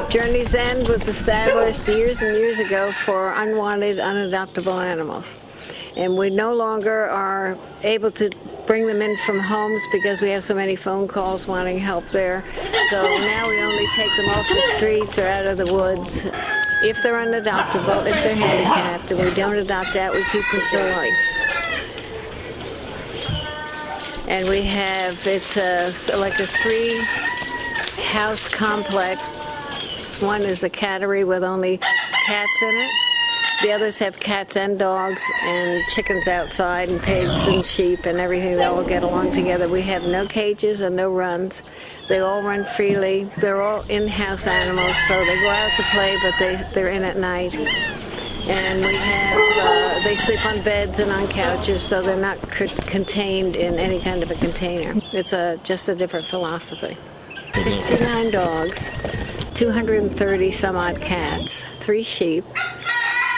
Journey's End was established years and years ago for unwanted, unadoptable animals. And we no longer are able to bring them in from homes because we have so many phone calls wanting help there. So now we only take them off the streets or out of the woods. If they're unadoptable, if they're handicapped, and we don't adopt out, we keep them for life. And we have, it's like a 3-house complex. One is a cattery with only cats in it. The others have cats and dogs and chickens outside and pigs and sheep and everything. They all get along together. We have no cages and no runs. They all run freely. They're all in-house animals, so they go out to play, but they're in at night. And we have, they sleep on beds and on couches, so they're not contained in any kind of a container. It's just a different philosophy. 59 dogs, 230 some odd cats, 3 sheep,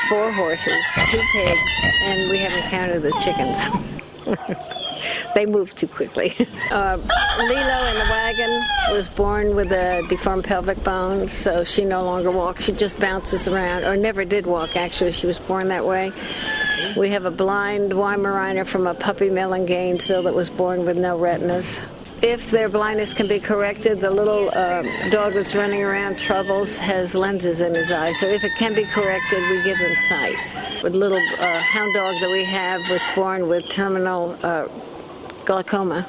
4 horses, 2 pigs, and we haven't counted the chickens. They move too quickly. Lilo in the wagon was born with a deformed pelvic bone, so she no longer walks. She just bounces around, or never did walk, actually. She was born that way. We have a blind Weimaraner from a puppy mill in Gainesville that was born with no retinas. If their blindness can be corrected, the little dog that's running around Troubles has lenses in his eye. So if it can be corrected, we give him sight. The little hound dog that we have was born with terminal glaucoma,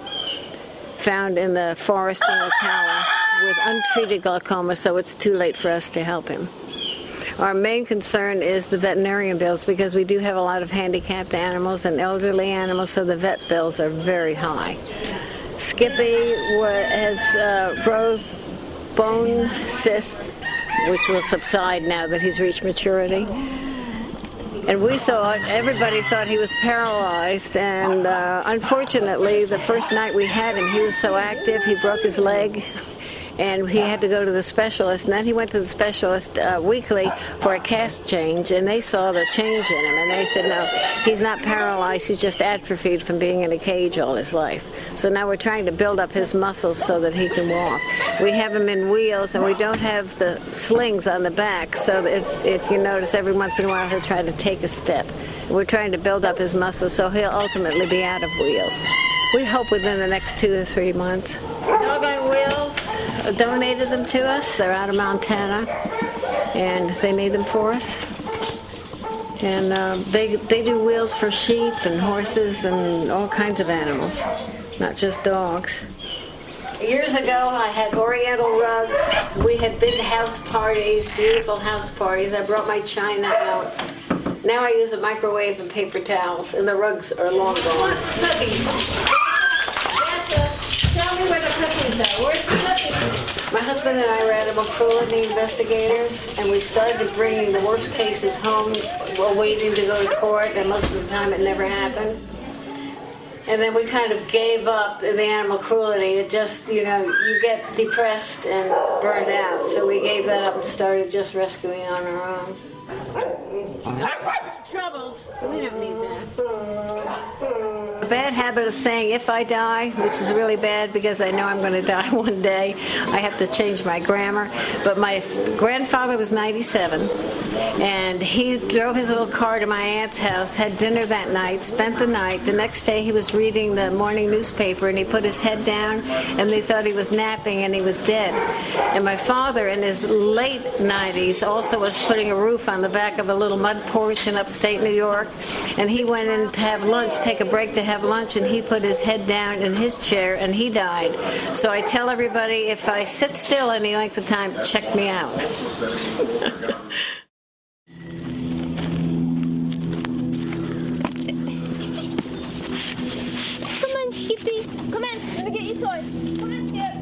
found in the forest in Ocala with untreated glaucoma, so it's too late for us to help him. Our main concern is the veterinarian bills, because we do have a lot of handicapped animals and elderly animals, so the vet bills are very high. Skippy has Rose bone cysts, which will subside now that he's reached maturity. And everybody thought he was paralyzed, and unfortunately, the first night we had him, he was so active, he broke his leg, and he had to go to the specialist. And then he went to the specialist weekly for a cast change, and they saw the change in him, and they said, no, he's not paralyzed, he's just atrophied from being in a cage all his life. So now we're trying to build up his muscles so that he can walk. We have him in wheels, and we don't have the slings on the back, so if you notice, every once in a while he'll try to take a step. We're trying to build up his muscles so he'll ultimately be out of wheels. We hope within the next 2 to 3 months. Dog on Wheels donated them to us. They're out of Montana, and they made them for us. And they do wheels for sheep and horses and all kinds of animals, not just dogs. Years ago, I had oriental rugs. We had big house parties, beautiful house parties. I brought my china out. Now I use a microwave and paper towels, and the rugs are long gone. Tell me where the cookies are. Where's the cookies? My husband and I were animal cruelty investigators, and we started bringing the worst cases home while waiting to go to court, and most of the time it never happened. And then we kind of gave up in the animal cruelty. It just, you get depressed and burned out. So we gave that up and started just rescuing on our own. Troubles. We don't need that. A bad habit of saying if I die, which is really bad because I know I'm going to die one day. I have to change my grammar. But my grandfather was 97, and he drove his little car to my aunt's house, had dinner that night, spent the night. The next day he was reading the morning newspaper, and he put his head down, and they thought he was napping, and he was dead. And my father, in his late 90s, also was putting a roof on the back of a little mud porch in upstate New York, and he went in to have lunch, take a break to have lunch, and he put his head down in his chair, and he died. So I tell everybody, if I sit still any length of time, check me out. Come on, Skippy. Come on, let me get your toy. Come on, Skip.